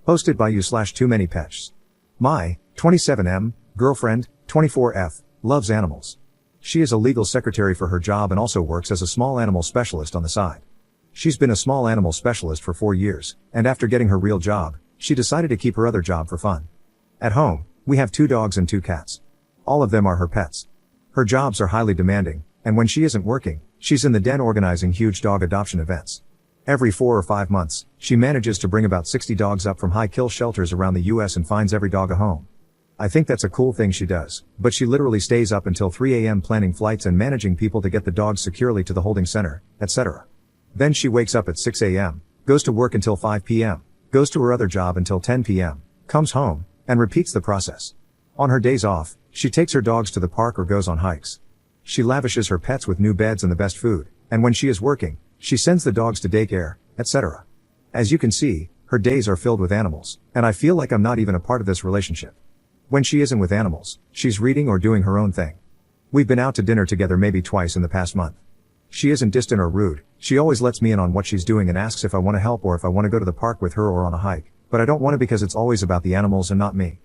Hosted by you/too many pets. My 27M girlfriend, 24F, loves animals. She is a legal secretary for her job and also works as a small animal specialist on the side. She's been a small animal specialist for 4 years, and after getting her real job, she decided to keep her other job for fun. At home, we have 2 dogs and 2 cats. All of them are her pets. Her jobs are highly demanding, and when she isn't working, she's in the den organizing huge dog adoption events. Every 4 or 5 months, she manages to bring about 60 dogs up from high-kill shelters around the US and finds every dog a home. I think that's a cool thing she does, but she literally stays up until 3 a.m. planning flights and managing people to get the dogs securely to the holding center, etc. Then she wakes up at 6 a.m., goes to work until 5 p.m., goes to her other job until 10 p.m., comes home, and repeats the process. On her days off, she takes her dogs to the park or goes on hikes. She lavishes her pets with new beds and the best food, and when she is working, she sends the dogs to daycare, etc. As you can see, her days are filled with animals, and I feel like I'm not even a part of this relationship. When she isn't with animals, she's reading or doing her own thing. We've been out to dinner together maybe twice in the past month. She isn't distant or rude, she always lets me in on what she's doing and asks if I want to help or if I want to go to the park with her or on a hike, but I don't want to because it's always about the animals and not me.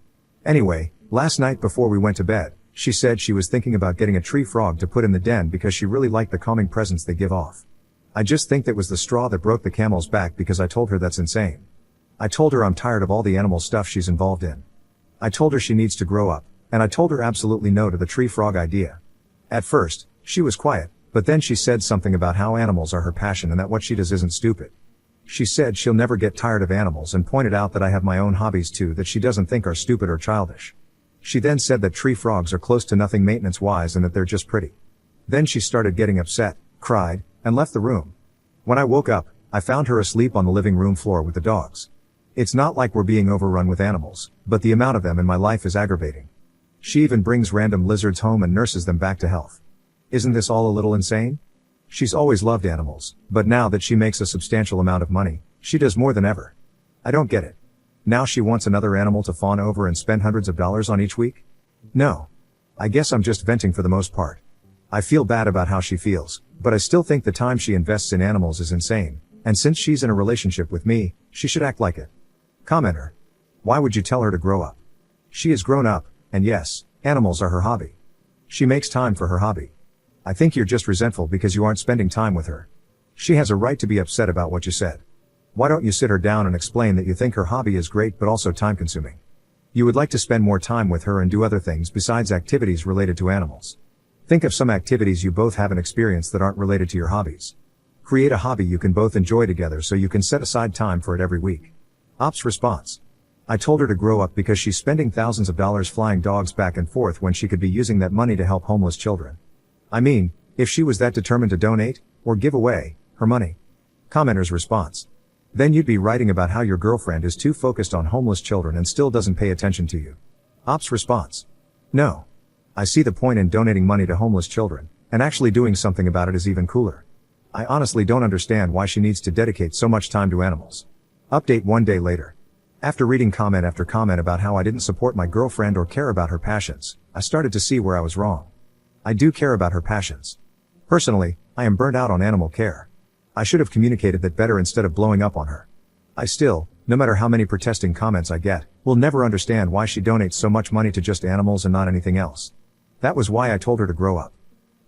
Anyway, last night before we went to bed, she said she was thinking about getting a tree frog to put in the den because she really liked the calming presence they give off. I just think that was the straw that broke the camel's back because I told her that's insane. I told her I'm tired of all the animal stuff she's involved in. I told her she needs to grow up, and I told her absolutely no to the tree frog idea. At first, she was quiet, but then she said something about how animals are her passion and that what she does isn't stupid. She said she'll never get tired of animals and pointed out that I have my own hobbies too that she doesn't think are stupid or childish. She then said that tree frogs are close to nothing maintenance-wise and that they're just pretty. Then she started getting upset, cried, and left the room. When I woke up, I found her asleep on the living room floor with the dogs. It's not like we're being overrun with animals, but the amount of them in my life is aggravating. She even brings random lizards home and nurses them back to health. Isn't this all a little insane? She's always loved animals, but now that she makes a substantial amount of money, she does more than ever. I don't get it. Now she wants another animal to fawn over and spend hundreds of dollars on each week? No. I guess I'm just venting for the most part. I feel bad about how she feels, but I still think the time she invests in animals is insane, and since she's in a relationship with me, she should act like it. Commenter. Why would you tell her to grow up? She is grown up, and yes, animals are her hobby. She makes time for her hobby. I think you're just resentful because you aren't spending time with her. She has a right to be upset about what you said. Why don't you sit her down and explain that you think her hobby is great but also time-consuming? You would like to spend more time with her and do other things besides activities related to animals. Think of some activities you both haven't experienced that aren't related to your hobbies. Create a hobby you can both enjoy together so you can set aside time for it every week. Ops response. I told her to grow up because she's spending thousands of dollars flying dogs back and forth when she could be using that money to help homeless children. I mean, if she was that determined to donate, or give away, her money. Commenter's response. Then you'd be writing about how your girlfriend is too focused on homeless children and still doesn't pay attention to you. Ops response. No. I see the point in donating money to homeless children, and actually doing something about it is even cooler. I honestly don't understand why she needs to dedicate so much time to animals. Update 1 day later. After reading comment after comment about how I didn't support my girlfriend or care about her passions, I started to see where I was wrong. I do care about her passions. Personally, I am burnt out on animal care. I should have communicated that better instead of blowing up on her. I still, no matter how many protesting comments I get, will never understand why she donates so much money to just animals and not anything else. That was why I told her to grow up.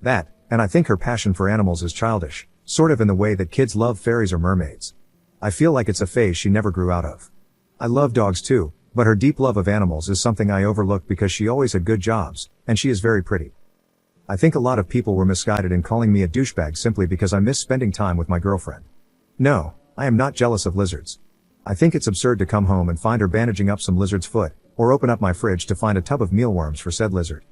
That, and I think her passion for animals is childish, sort of in the way that kids love fairies or mermaids. I feel like it's a phase she never grew out of. I love dogs too, but her deep love of animals is something I overlooked because she always had good jobs, and she is very pretty. I think a lot of people were misguided in calling me a douchebag simply because I miss spending time with my girlfriend. No, I am not jealous of lizards. I think it's absurd to come home and find her bandaging up some lizard's foot, or open up my fridge to find a tub of mealworms for said lizard.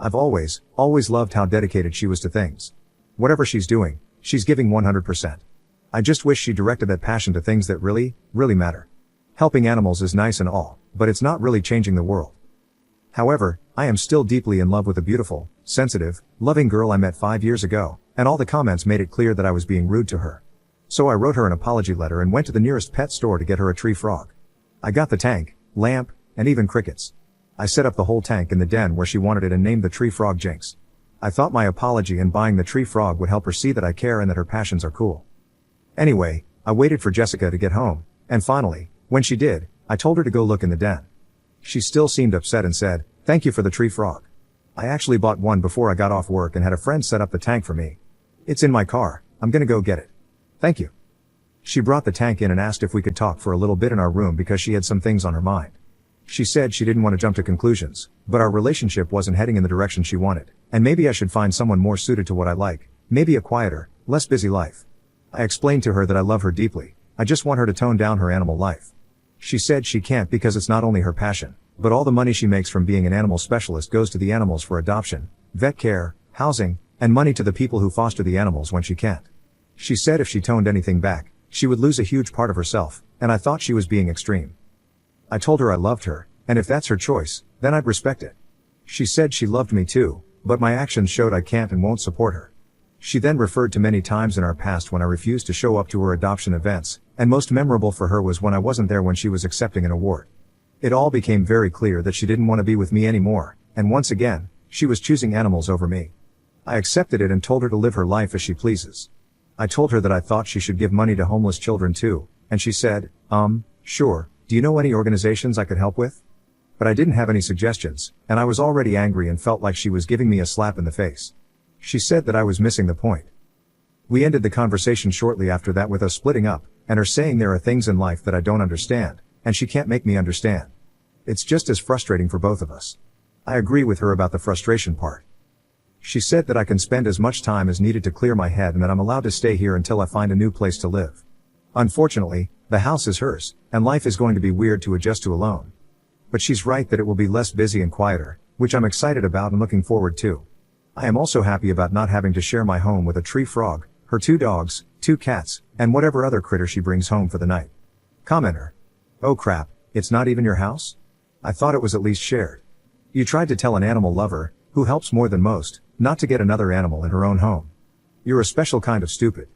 I've always loved how dedicated she was to things. Whatever she's doing, she's giving 100%. I just wish she directed that passion to things that really matter. Helping animals is nice and all, but it's not really changing the world. However, I am still deeply in love with a beautiful, sensitive, loving girl I met 5 years ago, and all the comments made it clear that I was being rude to her. So I wrote her an apology letter and went to the nearest pet store to get her a tree frog. I got the tank, lamp, and even crickets. I set up the whole tank in the den where she wanted it and named the tree frog Jinx. I thought my apology and buying the tree frog would help her see that I care and that her passions are cool. Anyway, I waited for Jessica to get home, and finally, when she did, I told her to go look in the den. She still seemed upset and said, "Thank you for the tree frog. I actually bought one before I got off work and had a friend set up the tank for me. It's in my car, I'm gonna go get it. Thank you." She brought the tank in and asked if we could talk for a little bit in our room because she had some things on her mind. She said she didn't want to jump to conclusions, but our relationship wasn't heading in the direction she wanted, and maybe I should find someone more suited to what I like, maybe a quieter, less busy life. I explained to her that I love her deeply, I just want her to tone down her animal life. She said she can't because it's not only her passion, but all the money she makes from being an animal specialist goes to the animals for adoption, vet care, housing, and money to the people who foster the animals when she can't. She said if she toned anything back, she would lose a huge part of herself, and I thought she was being extreme. I told her I loved her, and if that's her choice, then I'd respect it. She said she loved me too, but my actions showed I can't and won't support her. She then referred to many times in our past when I refused to show up to her adoption events, and most memorable for her was when I wasn't there when she was accepting an award. It all became very clear that she didn't want to be with me anymore, and once again, she was choosing animals over me. I accepted it and told her to live her life as she pleases. I told her that I thought she should give money to homeless children too, and she said, sure, do you know any organizations I could help with? But I didn't have any suggestions, and I was already angry and felt like she was giving me a slap in the face. She said that I was missing the point. We ended the conversation shortly after that with us splitting up, and her saying there are things in life that I don't understand, and she can't make me understand. It's just as frustrating for both of us. I agree with her about the frustration part. She said that I can spend as much time as needed to clear my head and that I'm allowed to stay here until I find a new place to live. Unfortunately, the house is hers, and life is going to be weird to adjust to alone. But she's right that it will be less busy and quieter, which I'm excited about and looking forward to. I am also happy about not having to share my home with a tree frog, her 2 dogs, 2 cats, and whatever other critter she brings home for the night. Commenter. Oh crap, it's not even your house? I thought it was at least shared. You tried to tell an animal lover, who helps more than most, not to get another animal in her own home. You're a special kind of stupid.